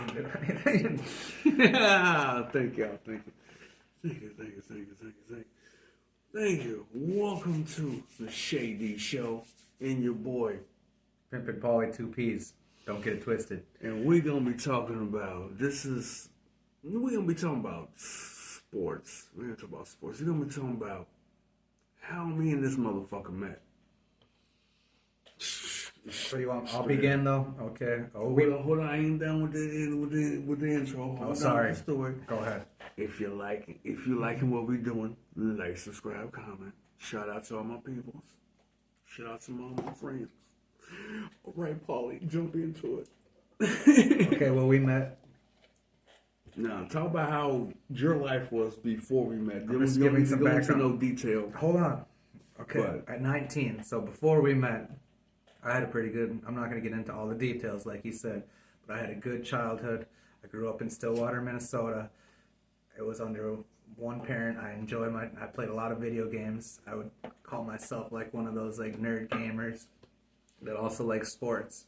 fucking do anything. Yeah, thank y'all. Thank you. Thank you. Welcome to the Shay'D show and your boy. Pimpin' Paulie, 2's. Don't get it twisted. And we're going to be talking about, we're going to be talking about sports. We're going to talk about sports. We're going to be talking about how me and this motherfucker met. So you want? I'll begin though. Okay. Hold on. I ain't done with the intro. Oh, sorry. The story. Go ahead. If you liking what we're doing, like, subscribe, comment. Shout out to all my peoples. Shout out to all my friends. All right, Paulie, jump into it. Okay. Well, we met. Now, talk about how your life was before we met. I'm just giving some background. No detail. Hold on. Okay. But, at 19. So before we met, I had a pretty good. I'm not going to get into all the details, like he said, but I had a good childhood. I grew up in Stillwater, Minnesota. It was under one parent. I played a lot of video games. I would call myself like one of those like nerd gamers that also like sports.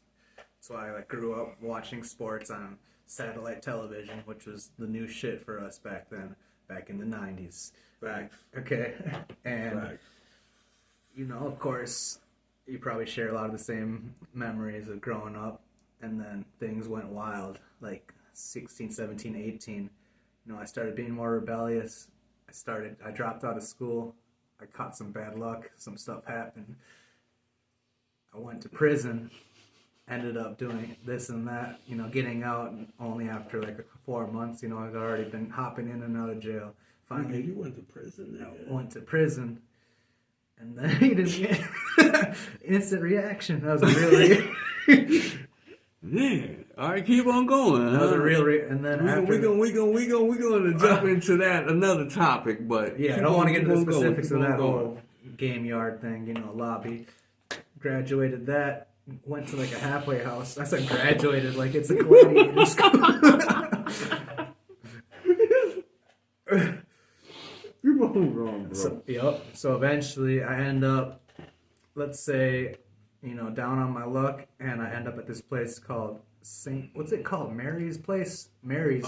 So I grew up watching sports on satellite television, which was the new shit for us back then, back in the 90s. Facts. Okay. And, Facts. you know, of course, you probably share a lot of the same memories of growing up, and then things went wild, like 16, 17, 18. You know, I started being more rebellious. I dropped out of school. I caught some bad luck. Some stuff happened. I went to prison, ended up doing this and that, you know, getting out only after like 4 months. You know, I'd already been hopping in and out of jail. Finally, you went to prison now? I went to prison, and then he didn't get instant reaction. That was a real Yeah. All right, keep on going. That was a real and then we're gonna jump into that another topic, but yeah, I don't want to get into the specifics of that whole game yard thing, you know, lobby. Graduated that, went to like a halfway house. I said graduated like it's a gladiator school. You're wrong, bro. So eventually I end up, let's say, you know, down on my luck, and I end up at this place called what's it called? Mary's place? Mary's.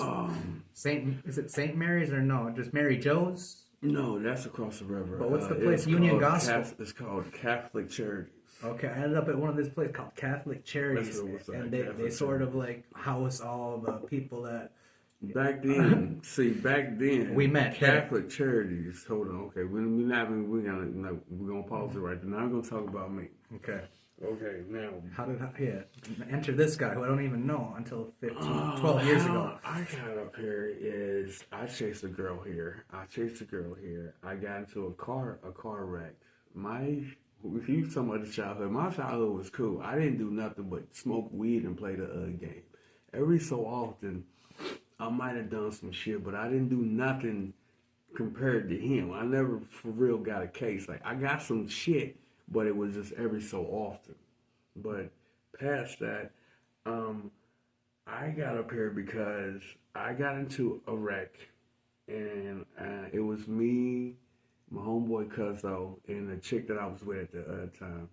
Is it St. Mary's or no? Just Mary Joe's? No, that's across the river. But what's the place? Union Gospel. It's called Catholic Charities. Okay, I ended up at one of this places called Catholic Charities, and they sort of like house all the people that. Back then, we met Catholic Charities. Hold on, okay, we're gonna pause it right there. Now I'm gonna talk about me. Okay, now how did I enter this guy who I don't even know until 12 years ago? I got up here is I chased a girl here. I got into a car wreck. If you talking about the childhood, my childhood was cool. I didn't do nothing but smoke weed and play the game. Every so often, I might have done some shit, but I didn't do nothing compared to him. I never for real got a case. Like, I got some shit, but it was just every so often. But past that, I got up here because I got into a wreck, and it was me, my homeboy Cuzzo, and the chick that I was with at the time.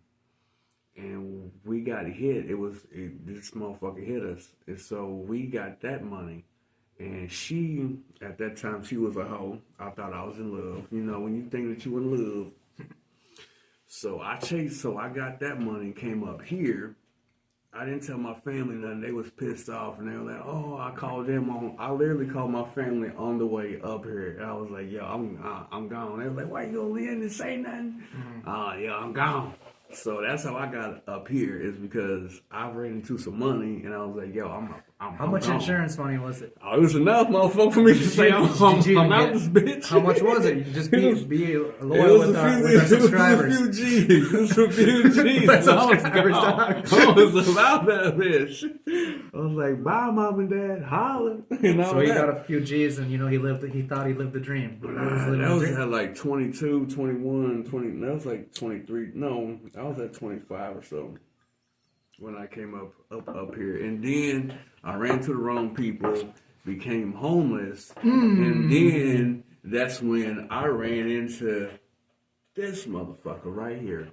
And we got hit. This motherfucker hit us. And so we got that money. And she, at that time, she was a hoe. I thought I was in love. You know, when you think that you in love. So I got that money and came up here. I didn't tell my family nothing. They was pissed off, and they were like, "Oh, I literally called my family on the way up here." And I was like, "Yo, I'm gone." They were like, "Why you gonna leave and say nothing?" Yeah, I'm gone. So that's how I got up here, is because I ran into some money, and I was like, "Yo, I'm How much gone." Insurance money was it? Oh, it was enough, motherfucker, for me to say I'm out this bitch. How much was it? You just be loyal with our subscribers. It was a few G's. I was about that bitch. I was like, "Bye, mom and dad, holla." So he got a few G's, and you know he thought he lived the dream. That was at like 22, 21, 20. That was like 23. No, I was at 25 or so when I came up here, and then I ran to the wrong people, became homeless, and then that's when I ran into this motherfucker right here.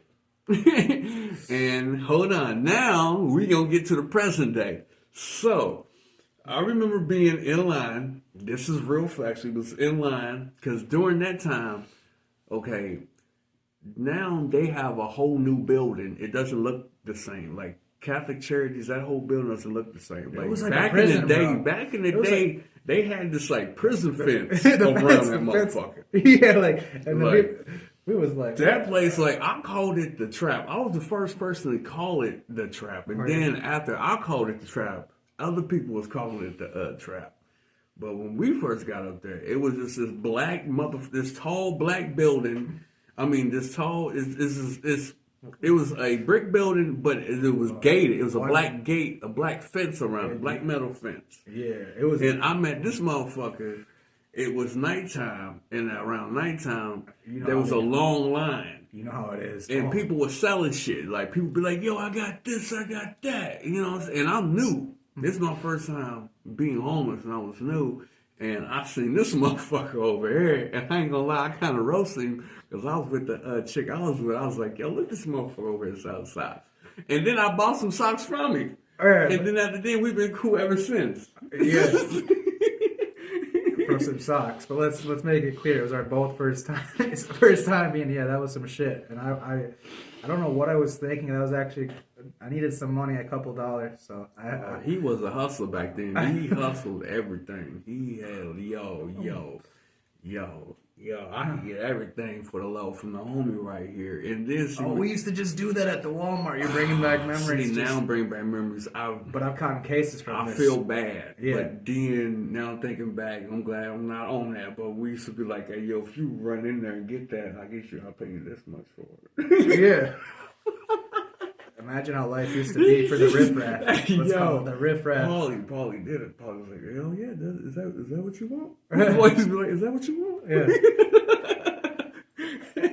And hold on, now we gonna get to the present day. So I remember being in line. This is real facts. We was in line because during that time, okay, now they have a whole new building. It doesn't look the same. Like Catholic Charities, that whole building doesn't look the same. Like, it was like back a prison, in the day, bro. back in the day, Like, they had this like prison fence the around fence, that the fence. motherfucker. Yeah, like, and Like, we was like that place, like, I called it the trap. I was the first person to call it the trap, and then after I called it the trap, other people was calling it the trap. But when we first got up there, it was just this tall black building. I mean, this tall it was a brick building, but it was gated. It was a black gate, a black fence around it, black metal fence. Yeah, it was. And I met this motherfucker. It was nighttime, and around nighttime, there was a long line. You know how it is. And people were selling shit. Like, people be like, yo, I got this, I got that. You know what I'm saying? And I'm new. This is my first time being homeless, and I was new. And I seen this motherfucker over here, and I ain't gonna lie, I kind of roasted him because I was with the chick I was with. I was like, yo, look at this motherfucker over here selling socks. And then I bought some socks from him. And then after that, we've been cool ever since. Yes. For some socks, but let's make it clear. It was our both first time. It's the first time being, yeah, that was some shit. And I don't know what I was thinking. That was actually, I needed some money, a couple dollars. So he was a hustler back then. He hustled everything. He had I could get everything for the low from the homie right here. And this, we used to just do that at the Walmart. You're bringing back memories. See, now I'm bringing back memories. But I've caught cases from this. I feel bad. Yeah. But then, now I'm thinking back, I'm glad I'm not on that. But we used to be like, hey, yo, if you run in there and get that, I'll pay you this much for it. Yeah. Imagine how life used to be for the riffraff. Let's call it the riffraff. Paulie did it. Paulie was like, hell yeah, is that what you want? Always be like, is that what you want? Yeah.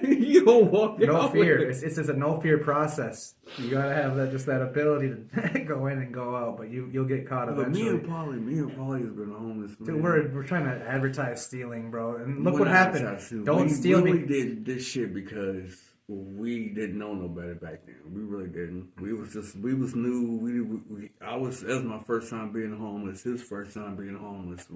You don't walk no fear. It's just a no fear process. You gotta have that ability to go in and go out, but you'll get caught eventually. Me and Paulie has been homeless. Man. Dude, we're trying to advertise stealing, bro, and look what happened. Don't steal me. We really did this shit because we didn't know no better back then. We really didn't. We was new. That was my first time being homeless. His first time being homeless.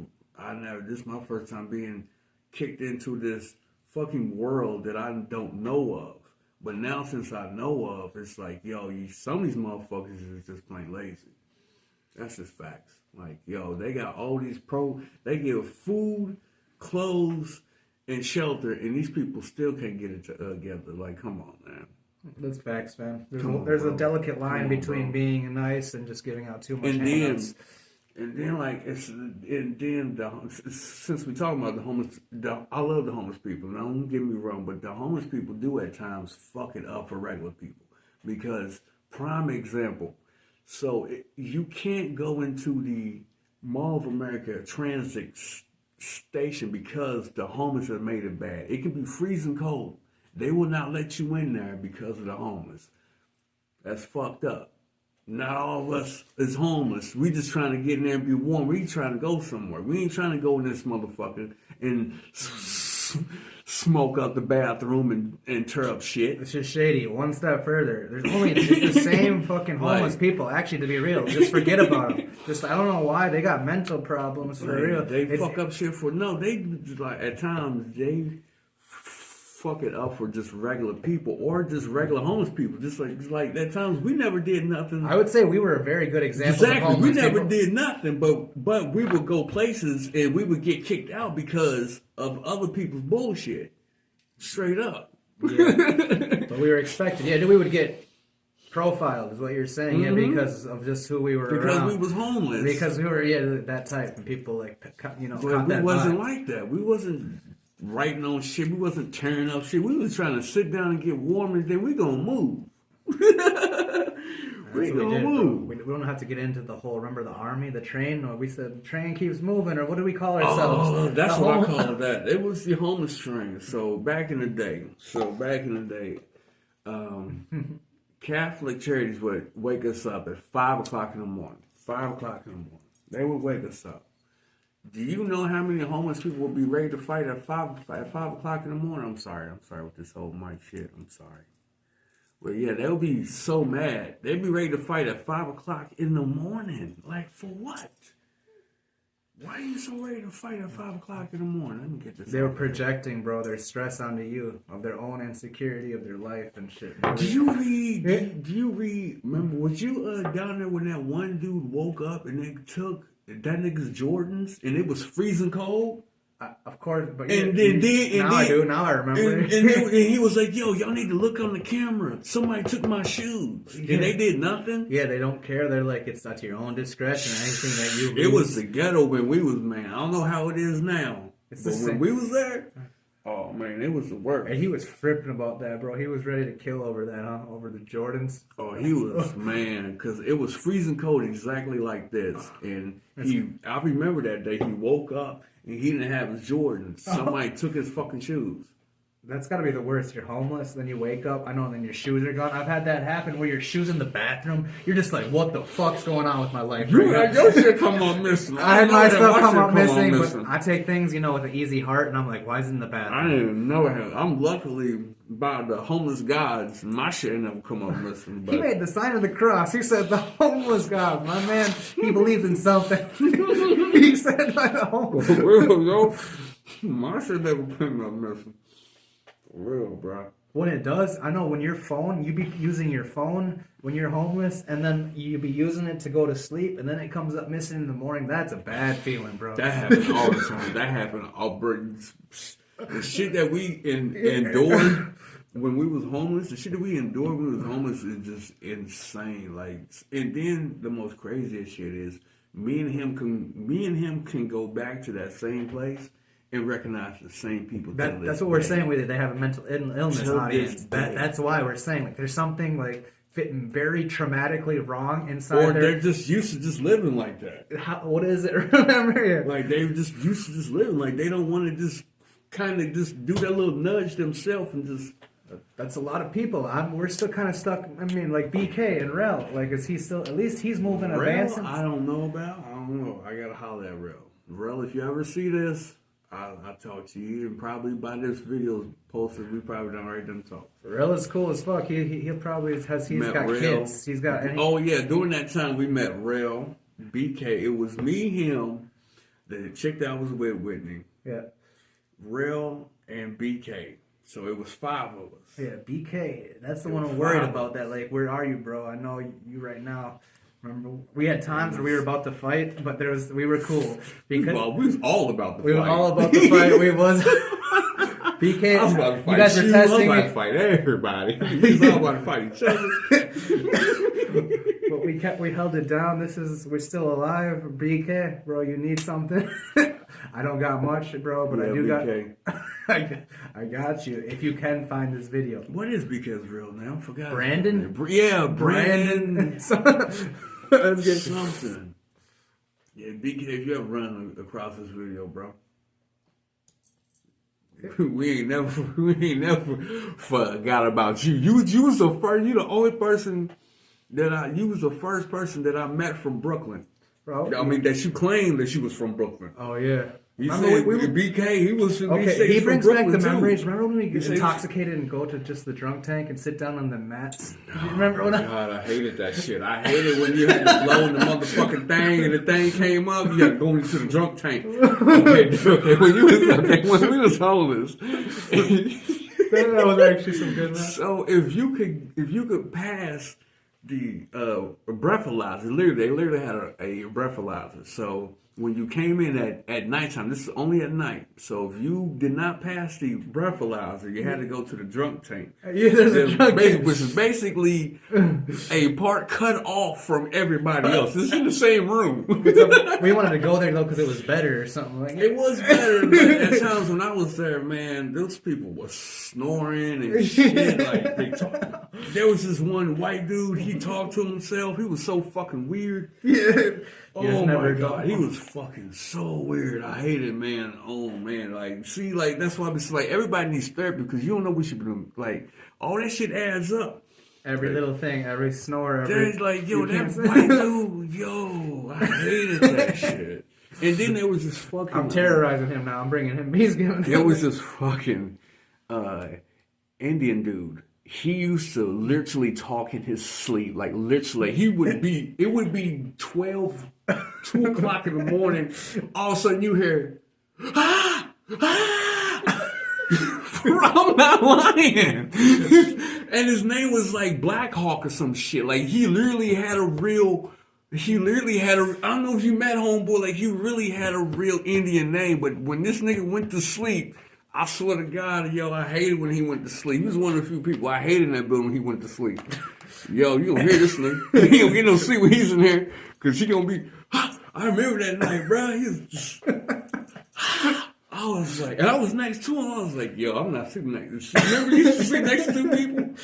This is my first time being kicked into this fucking world that I don't know of. But now since I know of, it's like, yo, some of these motherfuckers is just plain lazy. That's just facts. Like, yo, they got all these they give food, clothes, and shelter, and these people still can't get it together. Like, come on, man. That's facts, man. There's a delicate line between being nice and just giving out too much handouts. And then since we talking about the homeless, I love the homeless people. Now, don't get me wrong, but the homeless people do at times fuck it up for regular people. Because, prime example, so you can't go into the Mall of America transit station because the homeless have made it bad. It can be freezing cold. They will not let you in there because of the homeless. That's fucked up. Not all of us is homeless. We just trying to get in there and be warm. We trying to go somewhere. We ain't trying to go in this motherfucker and smoke out the bathroom and tear up shit. It's just shady. One step further. It's the same fucking homeless people. Actually, to be real, just forget about them. Just, I don't know why they got mental problems for real. They fuck up shit they like at times they fuck it up for just regular people or just regular homeless people. Just like at times we never did nothing. I would say we were a very good example. Exactly, of homeless we never people. did nothing, but we would go places and we would get kicked out because of other people's bullshit. Straight up. Yeah. But we were expected. Yeah, we would get profiled, is what you're saying. Yeah, because of just who we were. Because around. we was homeless. Because we were that type, and people we wasn't like that. We wasn't writing on shit. We wasn't tearing up shit. We was trying to sit down and get warm, and then we gonna move. We gonna move. We don't have to get into the whole. Remember the army, the train? Or we said the train keeps moving, or what do we call ourselves? Oh, that's what I call that. It was the homeless train. So back in the day, Catholic Charities would wake us up at 5 o'clock in the morning. 5 o'clock in the morning. They would wake us up. Do you know how many homeless people would be ready to fight at 5 o'clock in the morning? I'm sorry with this whole mic shit. I'm sorry. But yeah, they would be so mad. They'd be ready to fight at 5 o'clock in the morning. Like, for what? Why are you so ready to fight at 5 o'clock in the morning? Let me get this. They were projecting, bro, their stress onto you of their own insecurity of their life and shit. Bro. Do you read? Remember, was you down there when that one dude woke up and they took that nigga's Jordans and it was freezing cold? Of course, but and now I remember. And he was like, "Yo, y'all need to look on the camera. Somebody took my shoes, and they did nothing." Yeah, they don't care. They're like, it's at your own discretion. Anything that you lose. It was the ghetto when we was, man. I don't know how it is now, but when we was there, oh man, it was the worst. And he was fripping about that, bro. He was ready to kill over that, huh? Over the Jordans. Oh, he was, man, because it was freezing cold exactly like this, and I remember that day. He woke up. And he didn't have his Jordans. Somebody took his fucking shoes. That's got to be the worst. You're homeless, then you wake up. I know, and then your shoes are gone. I've had that happen where your shoes in the bathroom. You're just like, what the fuck's going on with my life? You had your shit come up missing. I had my stuff come up missing, but I take things, with an easy heart, and I'm like, why is it in the bathroom? I didn't even know him. I'm luckily by the homeless gods. My shit never come up missing. But he made the sign of the cross. He said the homeless god. My man, he believed in something. He said by the homeless. For real, yo. My shit never came up missing. For real, bro. When it does, I know when your phone, you be using your phone when you're homeless, and then you be using it to go to sleep, and then it comes up missing in the morning. That's a bad feeling, bro. That happens all the time. That happened. The shit that we endured when we was homeless, the shit that we endured when we was homeless is just insane. Like, and then the most craziest shit is me and him can go back to that same place and recognize the same people. That's what we're saying with it. They have a mental illness audience. That's why we're saying, like, there's something like fitting very traumatically wrong inside. Or they're just used to just living like that. What is it? Remember? Like they're just used to just living. Like they don't want to just kind of just do that little nudge themselves and just. That's a lot of people. We're still kind of stuck. I mean, like BK and Rel. Like, is he still? At least he's moving, advancing. I don't know about. I don't know. I gotta holler at Rel. Rel, if you ever see this, I'll talk to you. And probably by this video posted, we probably done already done talk. Rel is cool as fuck. He'll probably he's got Rel. Kids. He's got. Oh yeah, during that time we met Rel, BK. It was me, him, the chick that I was with, Whitney. Yeah. Rel and BK. So it was 5 of us. Yeah, BK. That's the one I'm worried about. That, like, where are you, bro? I know you right now. Remember, we had times where we were about to fight, but we were cool because we was all about the fight. We were all about the fight. We was BK. I was about to fight you guys were testing I was about to fight everybody. We was all about to fight each other. But we held it down. We're still alive. BK, bro, you need something. I don't got much, bro, but I do BK. I got you. If you can find this video. What is BK's real name? I forgot. Brandon? Yeah, Brandon. Let's get something. Yeah, BK, if you ever run across this video, bro. We ain't never forgot about you. You was the first. You the only person you was the first person that I met from Brooklyn. Bro, I mean that you claimed that you was from Brooklyn. Oh yeah. You said BK, he was. Okay, he brings back the memories. Too. Remember when we get intoxicated and go to just the drunk tank and sit down on the mats? Remember when God, I hated that shit. I hated when you had to blow in the motherfucking thing and the thing came up. You had to go into the drunk tank. Okay, when we was homeless. That was actually some good. So if you could pass the breathalyzer, they literally had a breathalyzer. So when you came in at nighttime, this is only at night. So if you did not pass the breathalyzer, you had to go to the drunk tank. Yeah, there's a drunk tank. Which is basically a part cut off from everybody else. This is in the same room. We wanted to go there though because it was better or something like that. It was better, but at times when I was there, man, those people were snoring and shit. Like they talk. There was this one white dude. He talked to himself. He was so fucking weird. Yeah. Oh my God, he was fucking so weird. I hate it, man. Oh man, like see, like that's why I'm just like everybody needs therapy because you don't know what you doing. Like all that shit adds up. Every little thing, every snore, there's like yo, that white dude, yo, I hated that shit. And then there was this fucking. I'm terrorizing him now. I'm bringing him. He's giving. There was this fucking Indian dude. He used to literally talk in his sleep, like literally. It would be 12 2 o'clock in the morning. All of a sudden you hear, ah, ah. I'm not lying. And his name was like Black Hawk or some shit. Like he literally had a real. I don't know if you met homeboy, like he really had a real Indian name, but when this nigga went to sleep, I swear to God, yo, I hated when he went to sleep. He was one of the few people I hated in that building when he went to sleep. Yo, you gonna hear this nigga. He don't get no sleep when he's in here, cause he gonna be, I remember that night, bro. He was just, I was like, and I was next to him, I was like, yo, I'm not sleeping next to you. Remember you used to sleep next to 2 people?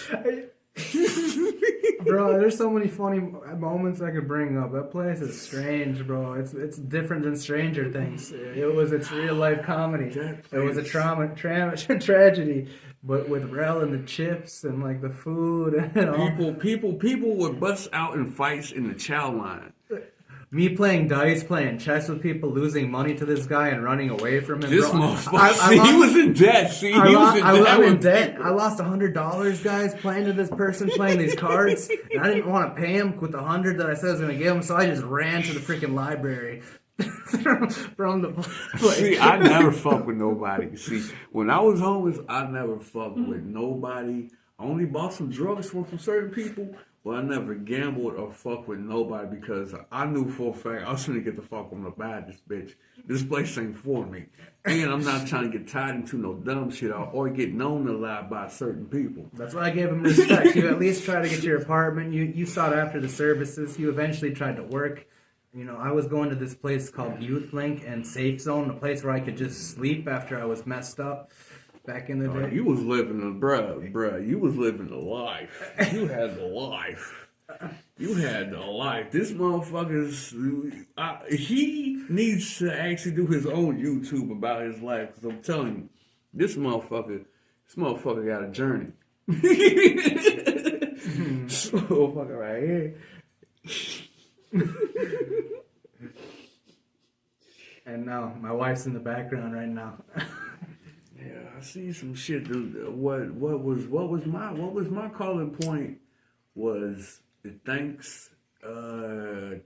Bro, there's so many funny moments I could bring up. That place is strange, bro. It's different than Stranger Things. It's real life comedy. It was a tragedy, but with Rel and the chips and like the food and all. People would bust out in fights in the chow line. Me playing dice, playing chess with people, losing money to this guy and running away from him. This bro. motherfucker, he was in debt. See, he was in debt. I lost $100, guys, playing to this person, playing these cards. And I didn't want to pay him with the 100 that I said I was going to give him, so I just ran to the freaking library. From the place. See, I never fuck with nobody. See, when I was homeless, I never fucked with nobody. I only bought some drugs from certain people. Well, I never gambled or fucked with nobody because I knew for a fact I was trying to get the fuck on the bad this bitch. This place ain't for me. And I'm not trying to get tied into no dumb shit or get known a lot by certain people. That's why I gave him respect. You at least tried to get your apartment. You sought after the services. You eventually tried to work. You know, I was going to this place called Youth Link and Safe Zone, a place where I could just sleep after I was messed up. Back in the day. You was living bruh, you was living the life. You had the life. You had the life. This motherfucker's, he needs to actually do his own YouTube about his life. Because I'm telling you, this motherfucker got a journey. This motherfucker right here. And now, my wife's in the background right now. Yeah, I see some shit. What was my calling point was the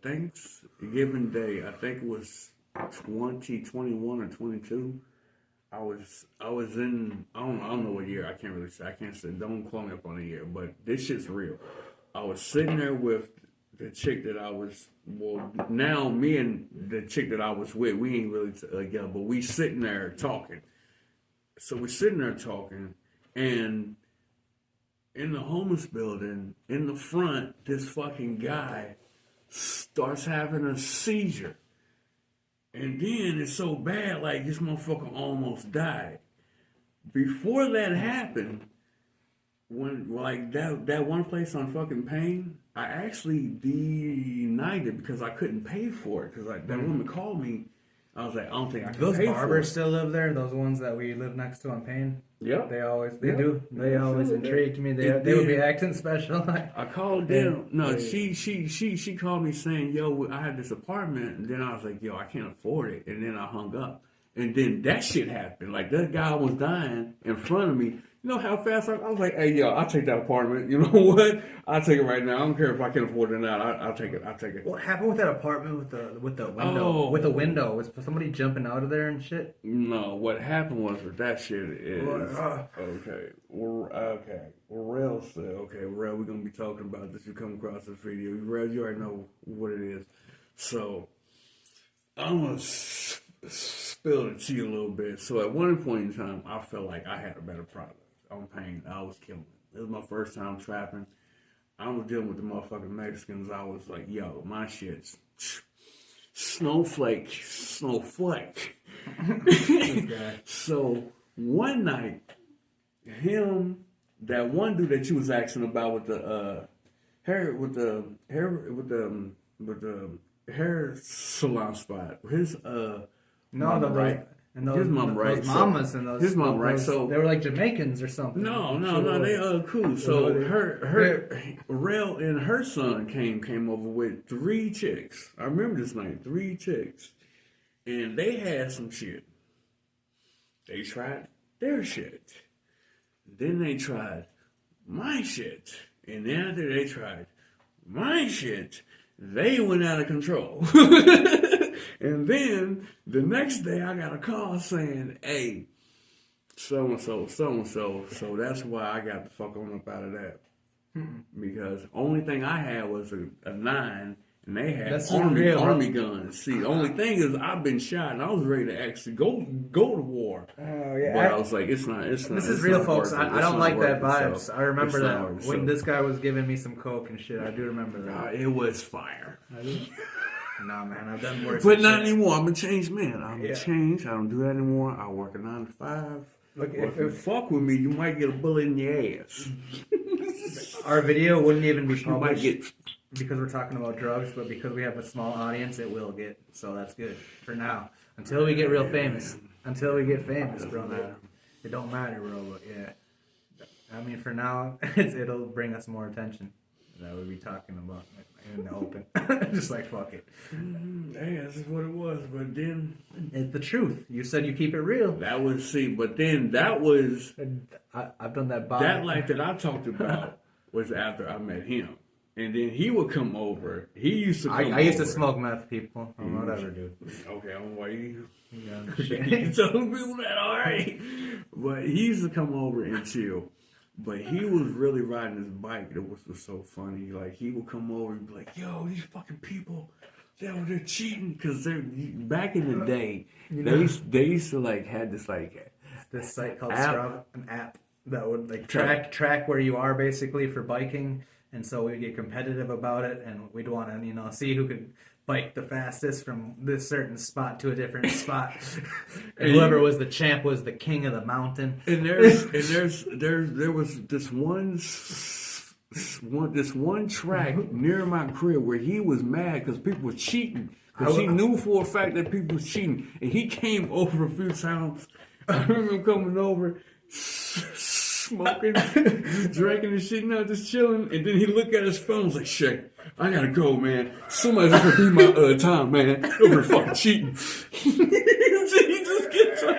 Thanksgiving Day. I think it was 2021 or 22. I was in I don't know what year. I can't really say. I can't say. Don't call me up on the year. But this shit's real. I was sitting there with the chick that I was. Well, now me and the chick that I was with, we ain't really together, but we sitting there talking. So we're sitting there talking, and in the homeless building, in the front, this fucking guy starts having a seizure. And then it's so bad, like this motherfucker almost died. Before that happened, when like that one place on fucking Payne, I actually denied it because I couldn't pay for it. Because that woman called me. I was like, I don't think I can Those pay for it. Those barbers still live there? Those ones that we live next to on Payne? Yep. They do. They always intrigued me. They would be acting special. I called them. No, she called me saying, yo, I had this apartment. And then I was like, yo, I can't afford it. And then I hung up. And then that shit happened. Like, that guy was dying in front of me. You know how fast I was like, hey, yo, I'll take that apartment. You know what? I'll take it right now. I don't care if I can afford it or not. I'll take it. What happened with that apartment with the window? With the window? Was somebody jumping out of there and shit? No, what happened was with that shit is... Okay. Rel said, okay, Rel, we're going to be talking about this. You come across this video. Rel, you already know what it is. So, I'm going to spill the tea a little bit. So, at one point in time, I felt like I had a better product. On Payne, I was killing it. It was my first time trapping. I was dealing with the motherfucking Mexicans. I was like, yo, my shit's snowflake. So one night, that one dude that you was asking about with the hair salon spot, his And those, his mom, right? Those mamas and those. His mom, right? So they were like Jamaicans or something. No, they cool. So her Rel and her son came over with 3 chicks. I remember this night, 3 chicks, and they had some shit. They tried their shit, then they tried my shit, and then after they tried my shit, They went out of control. And then the next day I got a call saying, hey, so-and-so, so-and-so. So that's why I got the fuck on up out of that. Because only thing I had was a 9, and they had army guns. See, the only thing is I've been shot, and I was ready to actually go to war. Oh yeah, but I was like, it's not. This is real, folks. I don't like that vibes. So I remember that when this guy was giving me some coke and shit. I do remember that. It was fire. Nah, man, I've done worse. But not anymore. I'm a changed man. I'm a changed. I don't do that anymore. I work a 9 to 5. Look, if you fuck with me, you might get a bullet in your ass. Our video wouldn't even be published because we're talking about drugs, but because we have a small audience, it will get. So that's good for now. Until we get real famous. Until we get famous, bro. It don't matter, bro. But yeah, I mean, for now, it'll bring us more attention. That we'll be talking about in the open. Just like, fuck it. Hey, this is what it was. But then... It's the truth. You said you keep it real. That was, but then that was... I've done that. That life that I talked about was after I met him. And then he would come over. He used to come over. I used to smoke meth, people. Whatever, dude. Okay, I'm why you telling people that, all right. But he used to come over and chill. But he was really riding his bike. That was so funny. Like, he would come over and be like, yo, these fucking people, they're cheating. Because they're, back in the day, they used to, like, had this, like... This site called Strava, an app that would, like, track where you are, basically, for biking. And so we'd get competitive about it. And we'd want to, see who could bike the fastest from this certain spot to a different spot. And whoever was the champ was the king of the mountain. And there was this one track near my crib where he was mad because people were cheating. Because he knew for a fact that people was cheating. And he came over a few times. I remember him coming over, smoking, just drinking and shit, just chilling. And then he looked at his phone and was like, shit, I gotta go, man. Somebody's gonna beat my time, man. Over fucking cheating. He just gets up.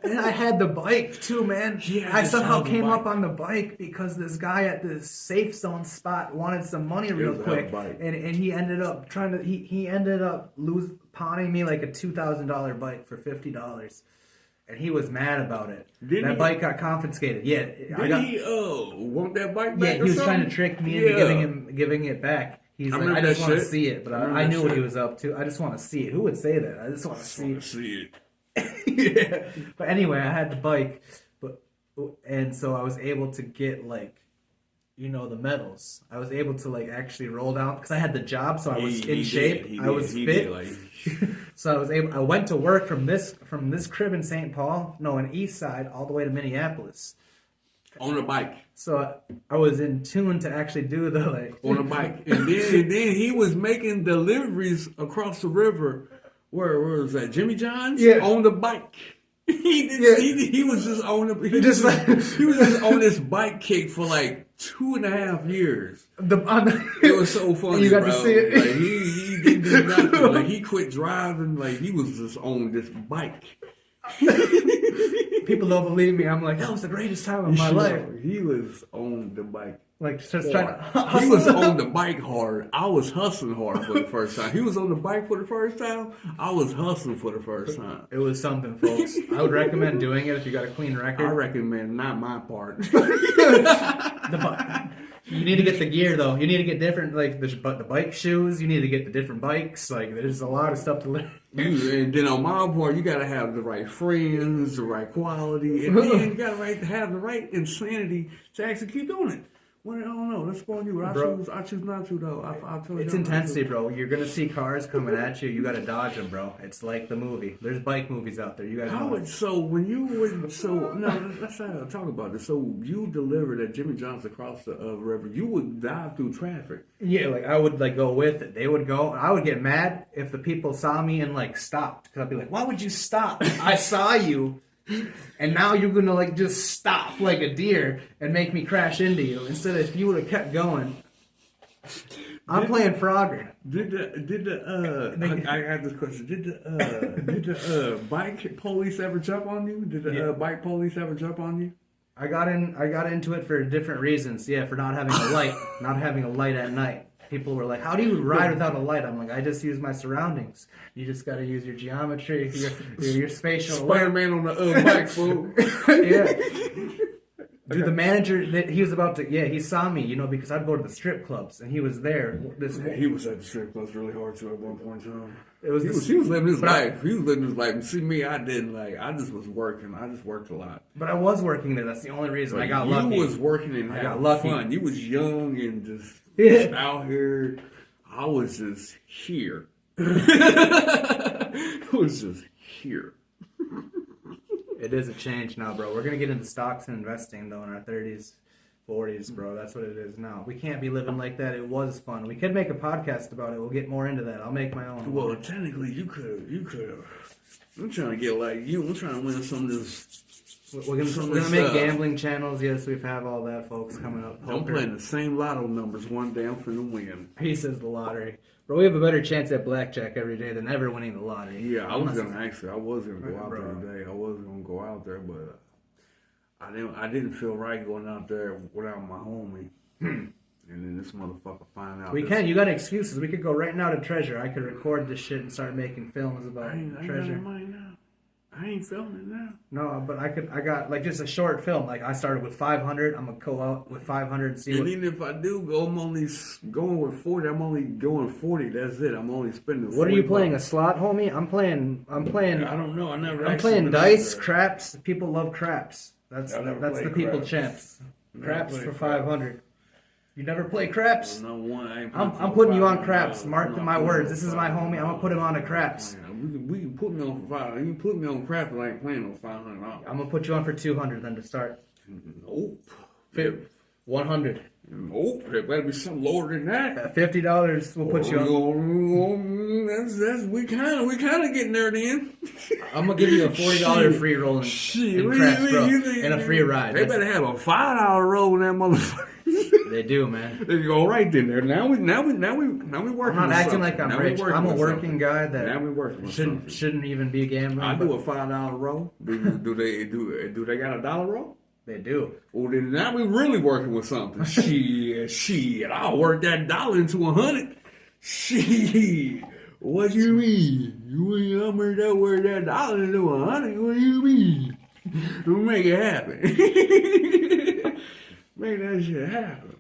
And I had the bike too, man. Yeah, I somehow came up on the bike because this guy at the safe zone spot wanted some money real quick, and he ended up he ended up pawning me like a $2,000 bike for $50. And he was mad about it. That bike got confiscated. Yeah, did he want that bike back? Yeah, he was trying to trick me into giving it back. He's like, I just want to see it, but I knew what he was up to. I just want to see it. Who would say that? I just want to see it. Yeah. But anyway, I had the bike, and so I was able to get the medals. I was able to actually roll down because I had the job, so I was in shape. I was fit. So I was able. I went to work from this crib in St. Paul, in East Side, all the way to Minneapolis on a bike. So I was in tune to actually do the on a bike, and then he was making deliveries across the river. Where was that? Jimmy John's? Yeah, on the bike. He was just on he was just on this bike kick for 2.5 years. It was so funny. You got to see it. He didn't do nothing. He quit driving. He was just on this bike. People don't believe me. I'm like, that was the greatest time of my life. He was on the bike. Just trying to hustle. He was on the bike hard. I was hustling hard for the first time. He was on the bike for the first time. I was hustling for the first time. It was something, folks. I would recommend doing it if you got a clean record. I recommend not my part. You need to get the gear, though. You need to get different, the bike shoes. You need to get the different bikes. There's a lot of stuff to learn. And then on my part, you got to have the right friends, the right quality, and then you got to have the right insanity to actually keep doing it. Well, I don't know. That's on you. I choose not to, though. I told you. It's intensity, bro. You're going to see cars coming at you. You got to dodge them, bro. It's like the movie. There's bike movies out there. You guys know it. So when you would... let's not talk about this. So you delivered at Jimmy John's across the river. You would dive through traffic. Yeah, I would, go with it. They would go. I would get mad if the people saw me and, stopped. Because I'd be like, why would you stop? I saw you. And now you're gonna just stop like a deer and make me crash into you instead of if you would have kept going. I'm playing Frogger. I got this question. Did the bike police ever jump on you? Did the bike police ever jump on you? I got into it for different reasons. Yeah, for not having a light at night. People were like, how do you ride without a light? I'm like, I just use my surroundings. You just got to use your geometry, your spatial Spider-Man on the bike, fool. Yeah. Dude, the manager, he was about to, he saw me, because I'd go to the strip clubs, and he was there. He was at the strip clubs really hard, too, at one point in time. He was living his life. He was living his life. And see, me, I didn't, I just was working. I just worked a lot. But I was working there. That's the only reason I got lucky. You was working and having fun. You was young and just out here. I was just here. I was just here. It is a change now, bro. We're going to get into stocks and investing, though, in our 30s, 40s, bro. That's what it is now. We can't be living like that. It was fun. We could make a podcast about it. We'll get more into that. I'll make my own. Well, technically, you could have. I'm trying to get like you. I'm trying to win some of this. We're gonna make gambling channels. Yes, we have all that, folks, coming up. I'm playing the same lotto numbers one day. I'm finna win. He says the lottery. Bro, we have a better chance at blackjack every day than ever winning the lottery. Yeah, I was gonna go out there today. I was gonna go out there, but I didn't feel right going out there without my homie. And then this motherfucker find out. You got excuses. We could go right now to Treasure. I could record this shit and start making films about Treasure. Got money now. I ain't filming now. No, but I got like just a short film. Like I started with 500. I'm gonna go out with 500 and see. And even if I do go, I'm only going with 40. I'm only going 40. That's it. I'm only spending. What are you playing? A slot, homie? I'm playing. I don't know. I'm playing dice, craps. People love craps. That's the people champs. Craps for 500. You never play craps? No one. I'm putting you on craps. Mark my words. This is my homie. I'm gonna put him on a craps. We can put me on for 500. You can put me on craps, but I ain't playing on $500. I'm gonna put you on for 200 then to start. Nope. 100. Nope. There better be something lower than that. $50 will put you on. That's we kind of getting there then. I'm gonna give you a $40 free roll in craps, bro, and a free ride. They better have a $5 roll in that motherfucker. They do, man. There you go, right then. There. Now we working. I'm not acting like I'm rich. I'm a working guy that now we working shouldn't even be gambling. I do a $5 roll. Do they got a dollar roll? They do. Well, then now we really working with something. Shit. I'll work that dollar into 100. Shit. What you mean? I'm gonna work that dollar into 100. What do you mean? We'll make it happen. Make that shit happen.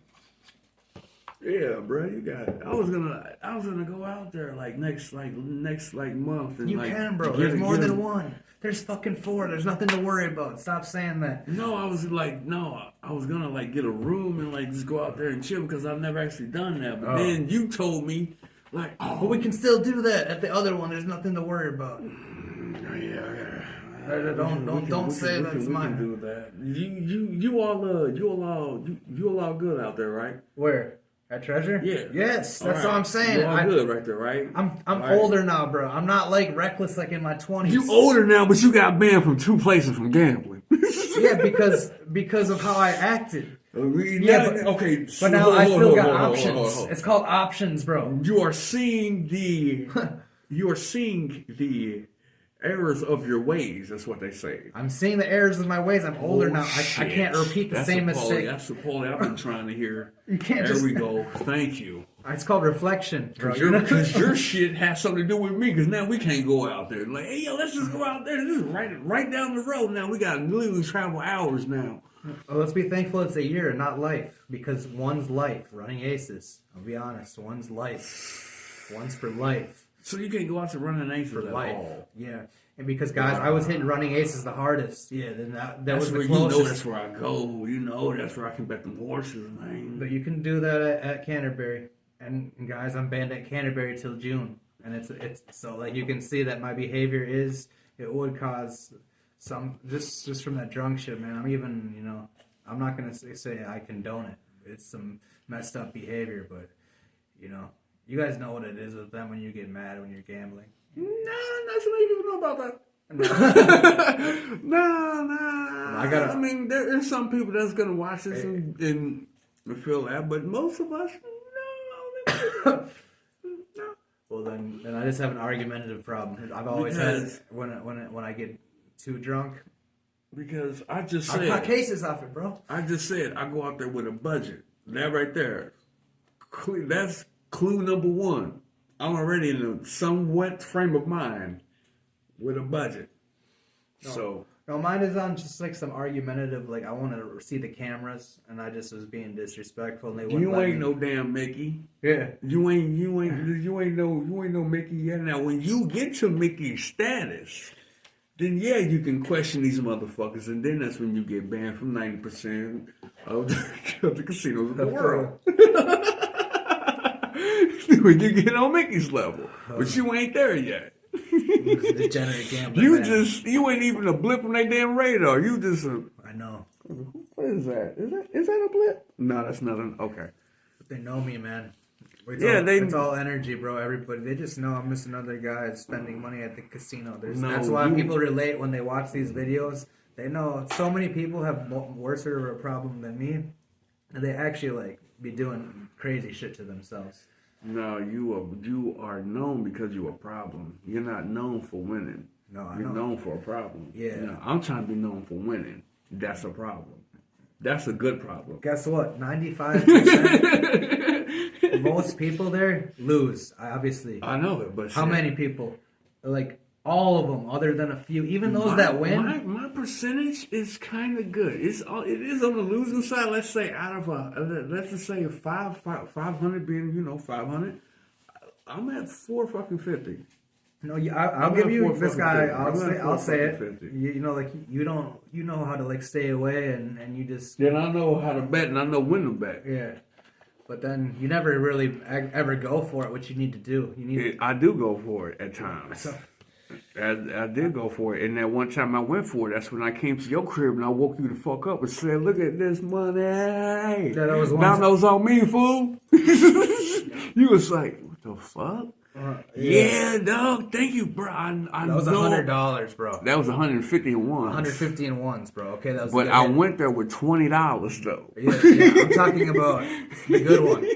Yeah, bro, you got it. I was gonna go out there next month. And you can, bro. There's more than one. There's fucking 4. There's nothing to worry about. Stop saying that. No, I was gonna get a room and just go out there and chill because I've never actually done that. But then you told me but we can still do that at the other one. There's nothing to worry about. Yeah. Don't say that's mine. We can do that. You all good out there, right? Where? At Treasure? Yeah. Yes, that's what I'm saying. You all good right there, right? I'm older now, bro. I'm not reckless like in my 20s. You older now, but you got banned from 2 places from gambling. Yeah, because of how I acted. Okay. But now I still got options. It's called options, bro. You are seeing the errors of your ways. That's what they say. I'm seeing the errors of my ways. I'm older now. I can't repeat the same mistake. That's the Paulie I've been trying to hear. You can't. There we go. Thank you. It's called reflection, bro. Because your shit has something to do with me. Because now we can't go out there. Hey, yo, let's just go out there. This is right down the road. Now we got to literally travel hours now. Well, let's be thankful it's a year, not life. Because one's life, running aces. I'll be honest. One's life. One's for life. So you can't go out to running aces for life. All. Yeah. And because, guys, I was hitting running aces the hardest. Yeah, then that was the closest. closest. That's where I go. That's where I can bet the horses, man. But you can do that at Canterbury. And guys, I'm banned at Canterbury till June. And it's so you can see that my behavior it would cause some, just from that drunk shit, man. I'm even, I'm not going to say I condone it. It's some messed up behavior, but, you guys know what it is with them when you get mad when you're gambling. No, that's what you know about that. No. I mean, there are some people that's gonna watch this and feel that, but most of us, no. Well, then I just have an argumentative problem. I've always had when I get too drunk. Because I cut cases off it, bro. I just said I go out there with a budget. That right there, Clue number one. I'm already in a somewhat frame of mind with a budget. No. So No, mine is on just like some argumentative, like I wanted to see the cameras, and I just was being disrespectful. And they wouldn't you let ain't me. no damn Mickey. Yeah. You ain't no Mickey yet. Now when you get to Mickey status, then yeah, you can question these motherfuckers, and then that's when you get banned from 90% of the casinos in the world. When you get on Mickey's level, but you ain't there yet. Degenerate gambler. You ain't even a blip on that damn radar. You just I know. what is that? Is that a blip? No, that's nothing. Okay. But they know me, man. It's all energy, bro. Everybody, they just know I'm just another guy spending money at the casino. That's why people relate when they watch these videos. They know so many people have worse of a problem than me, and they actually like be doing crazy shit to themselves. No, you are known because you're a problem. You're not known for winning. No, I You're know. known for a problem. Yeah. No, I'm trying to be known for winning. That's a problem. That's a good problem. Guess what? 95%. Most people there lose. Obviously. I know it, but how many people? Like all of them, other than a few. Even those that win. My percentage is kind of good. It is on the losing side. Let's say out of let's just say 500 being 500. I'm at 450. No, I'll give you this guy. I'll say it. 50. You know, like you know how to like stay away, and you just. Then I know how to bet, and I know when to bet. Yeah, but then you never really ever go for it. What you need to do, I do go for it at times. I did go for it, and that one time I went for it, that's when I came to your crib and I woke you the fuck up and said, "Look at this money." Yeah, that was one. Domino's on me, fool. You was like, "What the fuck?" Yeah, dog. Thank you, bro. That was $100, bro. That was 150 in ones. 150 in ones, bro. Okay, that was. But I went there with $20 though. Yeah, I'm talking about the good one,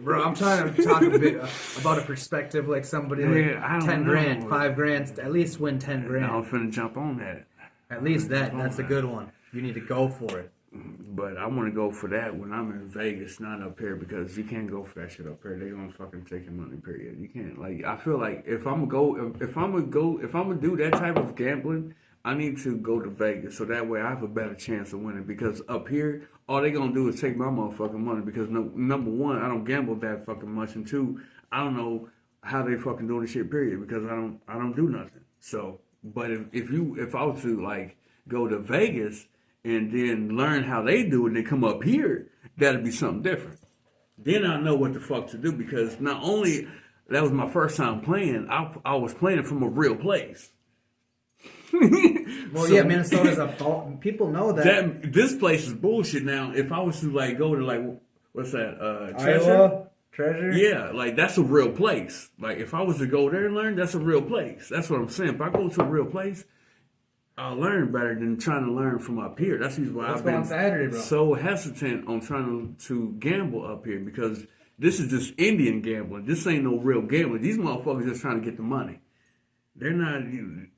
bro. I'm trying to talk a bit about a perspective like somebody like 10 grand, 5 grand, at least win 10 grand. I'm finna jump on that. At least that's a good one. You need to go for it. But I want to go for that when I'm in Vegas, not up here, because you can't go for that shit up here. They gonna fucking take your money. Period. You can't. Like, I feel like if I'm gonna do that type of gambling, I need to go to Vegas so that way I have a better chance of winning. Because up here, all they gonna do is take my motherfucking money. Because number one, I don't gamble that fucking much, and two, I don't know how they fucking doing the shit. Period. Because I don't do nothing. So, but if I was to like go to Vegas and then learn how they do it and then come up here, that'd be something different. Then I know what the fuck to do, because not only that was my first time playing, I was playing from a real place. Well, yeah, Minnesota's a fault. People know that. This place is bullshit. Now, if I was to like go to like, what's that, Iowa? Treasure? Yeah, like that's a real place. Like if I was to go there and learn, that's a real place. That's what I'm saying. If I go to a real place, I'll learn better than trying to learn from up here. That's why I've been so hesitant on trying to gamble up here, because this is just Indian gambling. This ain't no real gambling. These motherfuckers just trying to get the money. They're not. You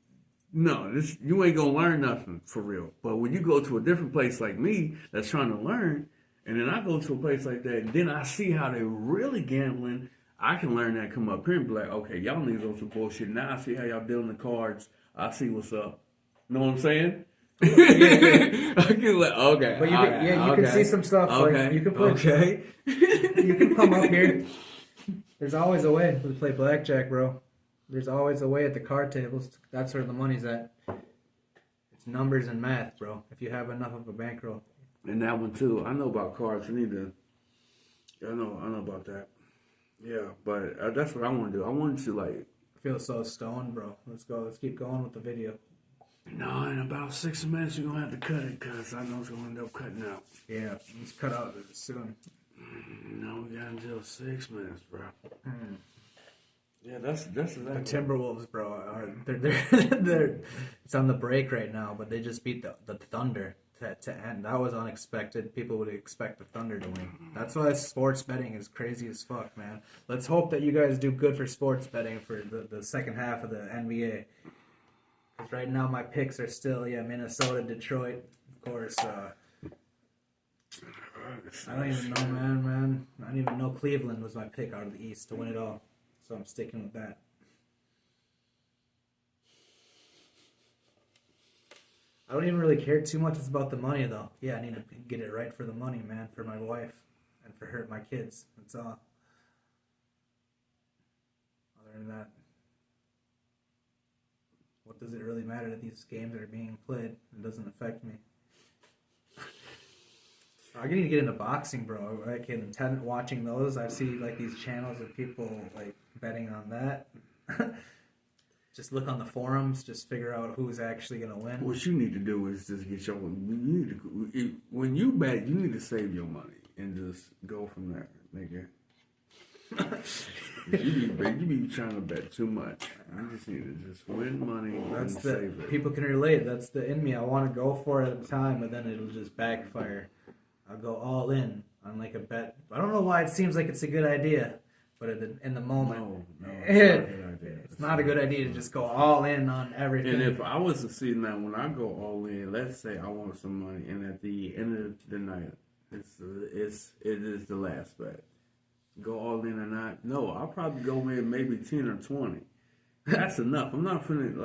ain't gonna learn nothing for real. But when you go to a different place like me that's trying to learn, and then I go to a place like that, and then I see how they're really gambling, I can learn that, come up here and be like, okay, y'all niggas on some bullshit. Now I see how y'all dealing the cards. I see what's up. Know what I'm saying? I can like, okay. But you can see some stuff. Okay. Like, you can play. Okay. You can come up here. There's always a way to play blackjack, bro. There's always a way at the card tables. That's where the money's at. It's numbers and math, bro. If you have enough of a bankroll. And that one too. I know about cards. I know about that. Yeah, but that's what I want to do. I want to like. I feel so stoned, bro. Let's go. Let's keep going with the video. No, in about 6 minutes you're gonna have to cut it, because I know it's gonna end up cutting out. Yeah, let's cut out soon. No, we got until 6 minutes, bro. Yeah, that's exactly. The Timberwolves, bro, they're it's on the break right now, but they just beat the Thunder to end. That was unexpected. People would expect the Thunder to win. That's why sports betting is crazy as fuck, man. Let's hope that you guys do good for sports betting for the second half of the NBA. Because right now my picks are still, Minnesota, Detroit, of course. I don't even know, man. I didn't even know Cleveland was my pick out of the East to win it all. So I'm sticking with that. I don't even really care too much about the money, though. Yeah, I need to get it right for the money, man, for my wife and for her, my kids. That's all. Other than that, what does it really matter that these games are being played? It doesn't affect me. I need to get into boxing, bro. Like, and watching those, I see like these channels of people like betting on that. Just look on the forums, just figure out who's actually gonna win. What you need to do is just get your. When you bet, you need to save your money and just go from there, nigga. you be trying to bet too much. You just need to just win money and save it. People can relate. That's the in me. I want to go for it at the time, but then it'll just backfire. I'll go all in on like a bet. I don't know why it seems like it's a good idea, but in the moment, no, it's not a good idea. It's not a good idea to just go all in on everything. And if I was to see now, when I go all in, let's say I want some money, and at the end of the night, it is the last bet. Go all in or not? No, I'll probably go in maybe 10 or 20. That's enough. I'm not finna.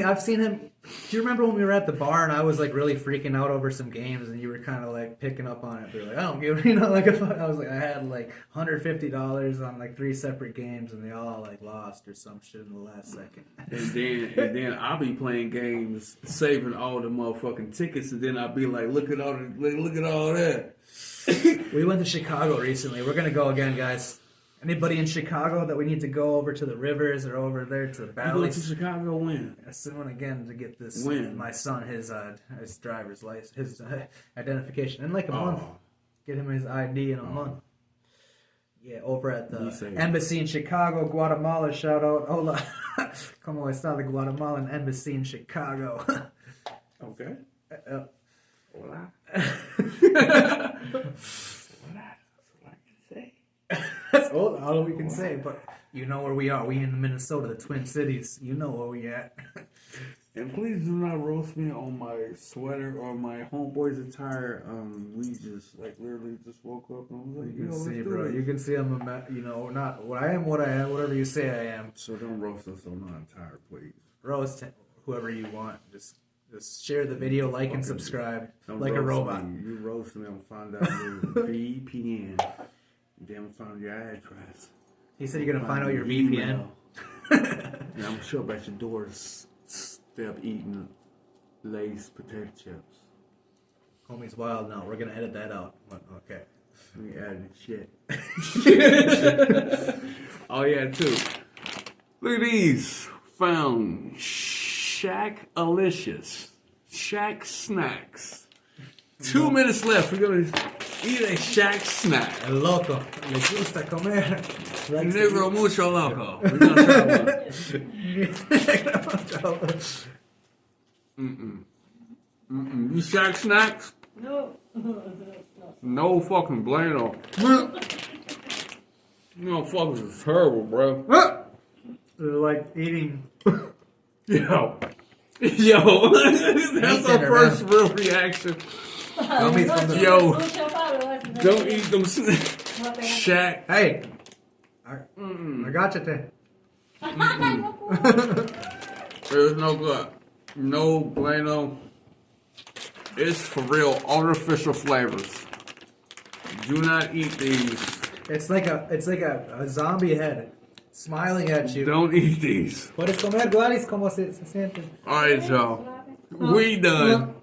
I've seen him. Do you remember when we were at the bar and I was like really freaking out over some games and you were kind of like picking up on it? You're like, I don't give, like I was like, I had like $150 on like 3 separate games and they all like lost or some shit in the last second. And then I'll be playing games, saving all the motherfucking tickets, and then I'll be like, look at all that. We went to Chicago recently. We're gonna go again, guys. Anybody in Chicago that we need to go over to the rivers or over there to the valleys? You go to Chicago when? I soon again to get this. When? My son, his driver's license, his identification in like a month. Get him his ID in a month. Yeah, over at the embassy in Chicago, Guatemala. Shout out, hola, como está the Guatemalan embassy in Chicago? Okay. Hola. That's all we can say, but you know where we are. We in Minnesota, the Twin Cities. You know where we at. And please do not roast me on my sweater or my homeboy's attire. We just like literally just woke up and was like, you can see, bro. You can see I'm not what I am, whatever you say I am. So don't roast us on our attire, please. Roast whoever you want. Just share the video, like and subscribe, like a robot. Me. You roast me, I'm find out your VPN. Then find your address. He said you're gonna find out your VPN. And I'm sure about your doors step eating Lay's potato chips. Homie's wild now. We're gonna edit that out. Okay. We added shit. Oh yeah, too. Look at these. Found Shaq-A-licious. Shaq snacks. 2 minutes left. We're gonna eat a Shaq snack. El loco. Le gusta comer. Negro mucho loco. We're gonna try one. You Shaq snacks? No. No fucking blame. You know, fuckers is terrible, bro. They're like eating. Yo, that's our first real reaction. Yo, don't eat them Shaq. Hey, I got you there. There's no good. No bueno. It's for real artificial flavors. Do not eat these. It's like a zombie head smiling at you. Don't eat these. Puedes comer, Gladys, como se siente. Alright, y'all. We done.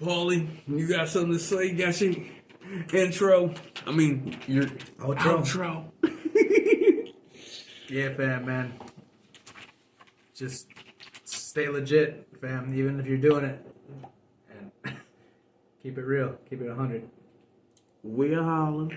Paulie, you got something to say? You got your intro? I mean, your outro. Yeah, fam, man. Just stay legit, fam, even if you're doing it. And keep it real. Keep it 100. We'll holler.